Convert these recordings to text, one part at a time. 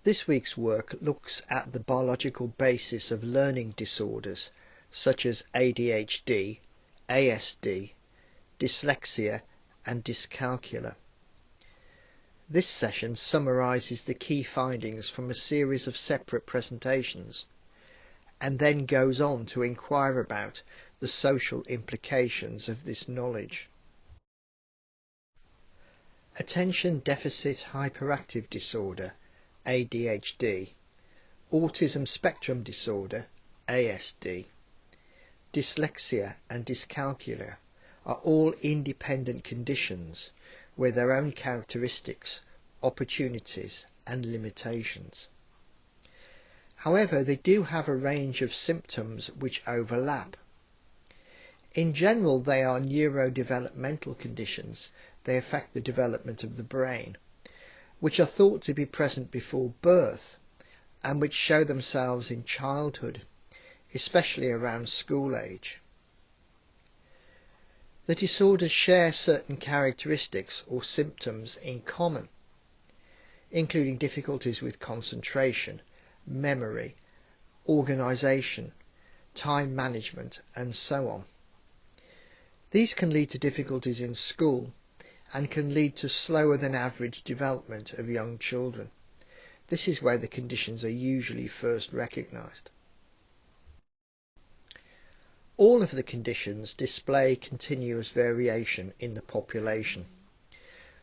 This week's work looks at the biological basis of learning disorders such as ADHD, ASD, dyslexia and dyscalculia. This session summarises the key findings from a series of separate presentations and then goes on to inquire about the social implications of this knowledge. Attention Deficit Hyperactive Disorder, ADHD, Autism Spectrum Disorder, ASD, dyslexia and dyscalculia are all independent conditions with their own characteristics, opportunities and limitations. However, they do have a range of symptoms which overlap. In general, they are neurodevelopmental conditions. They affect the development of the brain, which are thought to be present before birth and which show themselves in childhood, especially around school age. The disorders share certain characteristics or symptoms in common, including difficulties with concentration, memory, organisation, time management, and so on. These can lead to difficulties in school and can lead to slower than average development of young children. This is where the conditions are usually first recognised. All of the conditions display continuous variation in the population,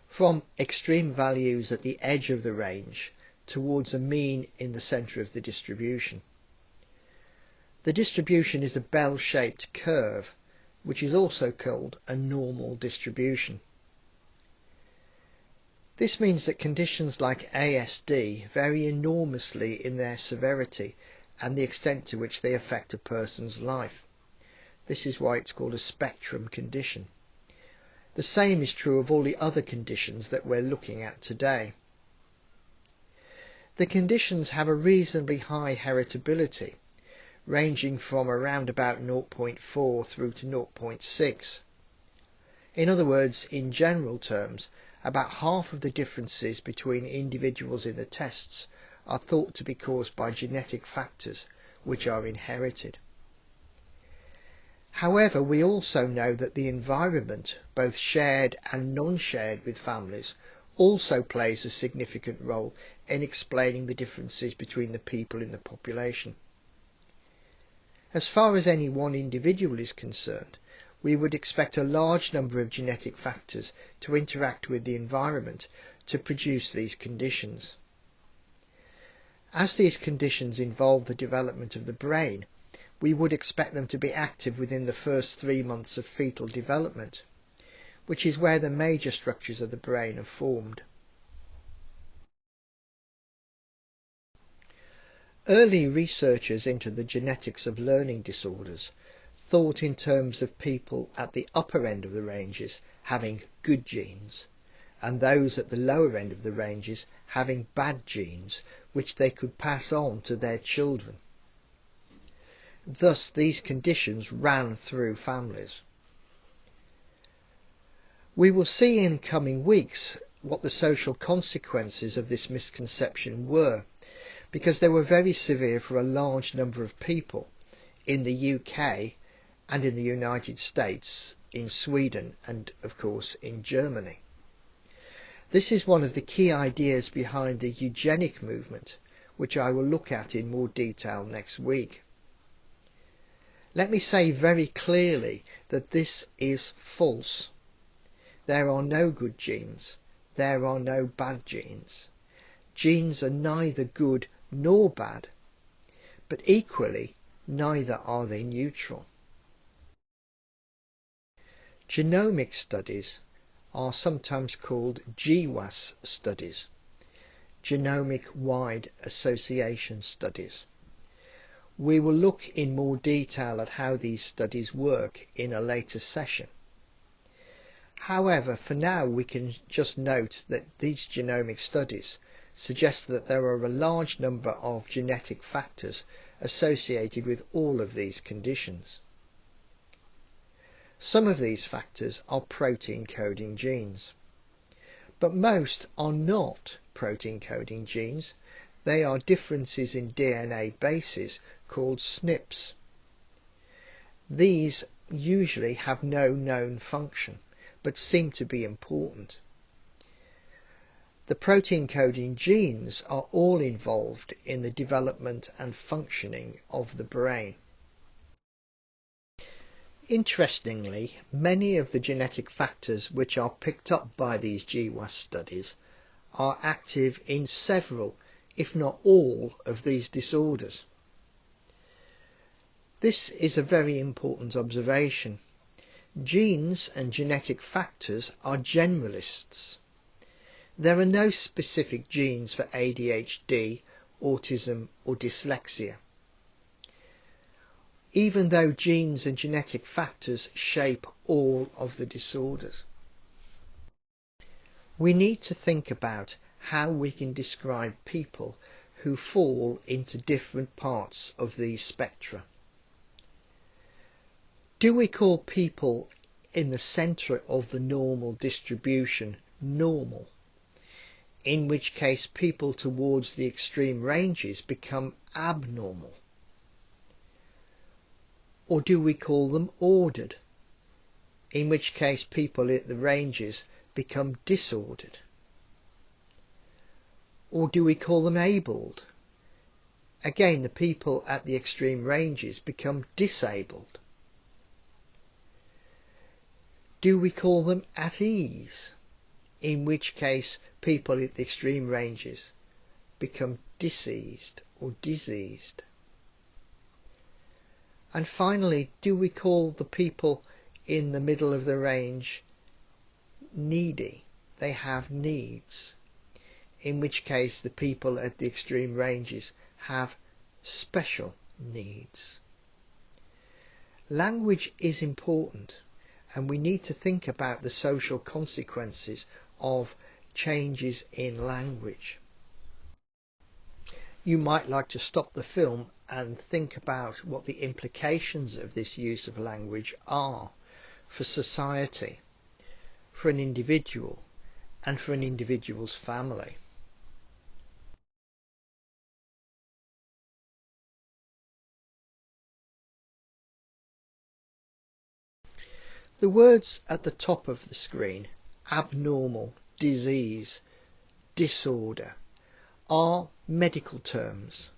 from extreme values at the edge of the range towards a mean in the centre of the distribution. The distribution is a bell-shaped curve, which is also called a normal distribution. This means that conditions like ASD vary enormously in their severity and the extent to which they affect a person's life. This is why it's called a spectrum condition. The same is true of all the other conditions that we're looking at today. The conditions have a reasonably high heritability, ranging from around about 0.4 through to 0.6. In other words, in general terms, about half of the differences between individuals in the tests are thought to be caused by genetic factors which are inherited. However, we also know that the environment, both shared and non-shared with families, also plays a significant role in explaining the differences between the people in the population. As far as any one individual is concerned, we would expect a large number of genetic factors to interact with the environment to produce these conditions. As these conditions involve the development of the brain, we would expect them to be active within the first 3 months of fetal development, which is where the major structures of the brain are formed. Early researchers into the genetics of learning disorders thought in terms of people at the upper end of the ranges having good genes, and those at the lower end of the ranges having bad genes which they could pass on to their children. Thus these conditions ran through families. We will see in coming weeks what the social consequences of this misconception were, because they were very severe for a large number of people in the UK and in the United States, in Sweden and of course in Germany. This is one of the key ideas behind the eugenic movement, which I will look at in more detail next week. Let me say very clearly that this is false. There are no good genes. There are no bad genes. Genes are neither good nor bad, but equally neither are they neutral. Genomic studies are sometimes called GWAS studies, genomic-wide association studies. We will look in more detail at how these studies work in a later session. However, for now we can just note that these genomic studies suggest that there are a large number of genetic factors associated with all of these conditions. Some of these factors are protein coding genes, but most are not protein coding genes. They are differences in DNA bases called SNPs. These usually have no known function, but seem to be important. The protein coding genes are all involved in the development and functioning of the brain. Interestingly, many of the genetic factors which are picked up by these GWAS studies are active in several, if not all, of these disorders. This is a very important observation. Genes and genetic factors are generalists. There are no specific genes for ADHD, autism or dyslexia, even though genes and genetic factors shape all of the disorders. We need to think about how we can describe people who fall into different parts of these spectra. Do we call people in the centre of the normal distribution normal, in which case people towards the extreme ranges become abnormal? Or do we call them ordered, in which case people at the ranges become disordered? Or do we call them abled? Again, the people at the extreme ranges become disabled. Do we call them at ease, in which case people at the extreme ranges become diseased or diseased? And finally, do we call the people in the middle of the range needy? They have needs, in which case the people at the extreme ranges have special needs. Language is important, and we need to think about the social consequences of changes in language. You might like to stop the film and think about what the implications of this use of language are for society, for an individual, and for an individual's family. The words at the top of the screen, abnormal, disease, disorder, are medical terms.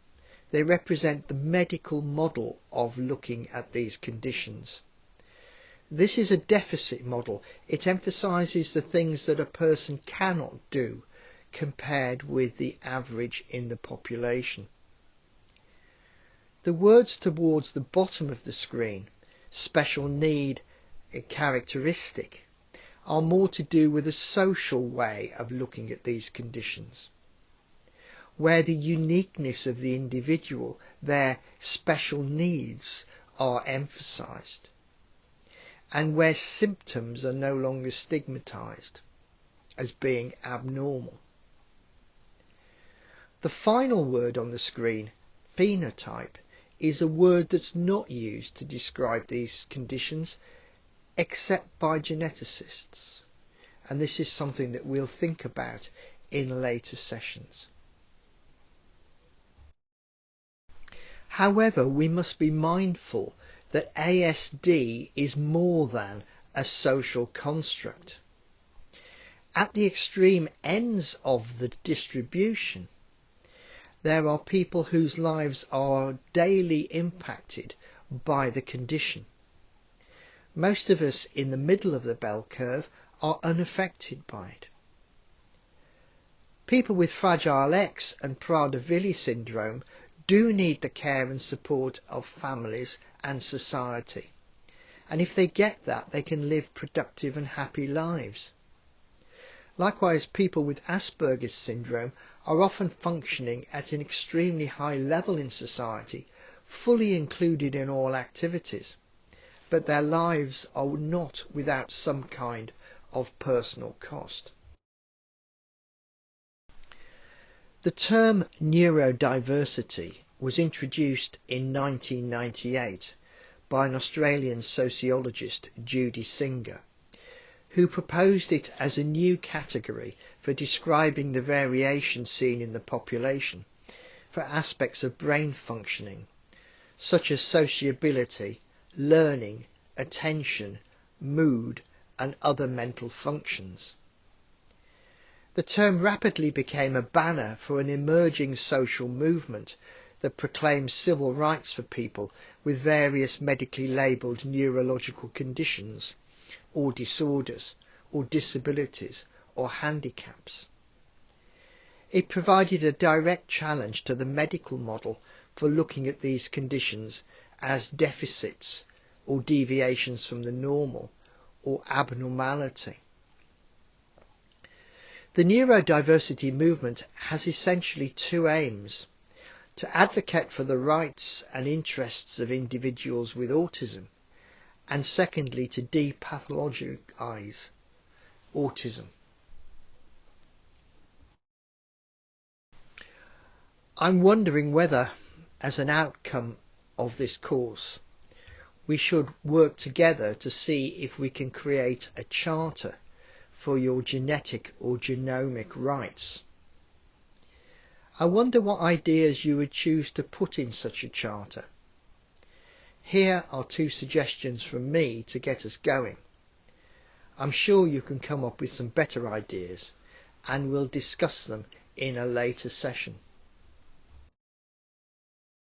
They represent the medical model of looking at these conditions. This is a deficit model. It emphasises the things that a person cannot do compared with the average in the population. The words towards the bottom of the screen, special need, characteristic, are more to do with a social way of looking at these conditions, where the uniqueness of the individual, their special needs, are emphasised, and where symptoms are no longer stigmatised as being abnormal. The final word on the screen, phenotype, is a word that's not used to describe these conditions except by geneticists, and this is something that we'll think about in later sessions. However, we must be mindful that ASD is more than a social construct. At the extreme ends of the distribution, there are people whose lives are daily impacted by the condition. Most of us in the middle of the bell curve are unaffected by it. People with Fragile X and Prader-Willi syndrome do need the care and support of families and society, and if they get that, they can live productive and happy lives. Likewise, people with Asperger's syndrome are often functioning at an extremely high level in society, fully included in all activities, but their lives are not without some kind of personal cost. The term neurodiversity was introduced in 1998 by an Australian sociologist, Judy Singer, who proposed it as a new category for describing the variation seen in the population for aspects of brain functioning, such as sociability, learning, attention, mood, and other mental functions. The term rapidly became a banner for an emerging social movement that proclaimed civil rights for people with various medically labelled neurological conditions, or disorders, or disabilities, or handicaps. It provided a direct challenge to the medical model for looking at these conditions as deficits or deviations from the normal or abnormality. The neurodiversity movement has essentially two aims: to advocate for the rights and interests of individuals with autism, and secondly, to depathologise autism. I'm wondering whether, as an outcome of this course, we should work together to see if we can create a charter for your genetic or genomic rights. I wonder what ideas you would choose to put in such a charter. Here are two suggestions from me to get us going. I'm sure you can come up with some better ideas, and we'll discuss them in a later session.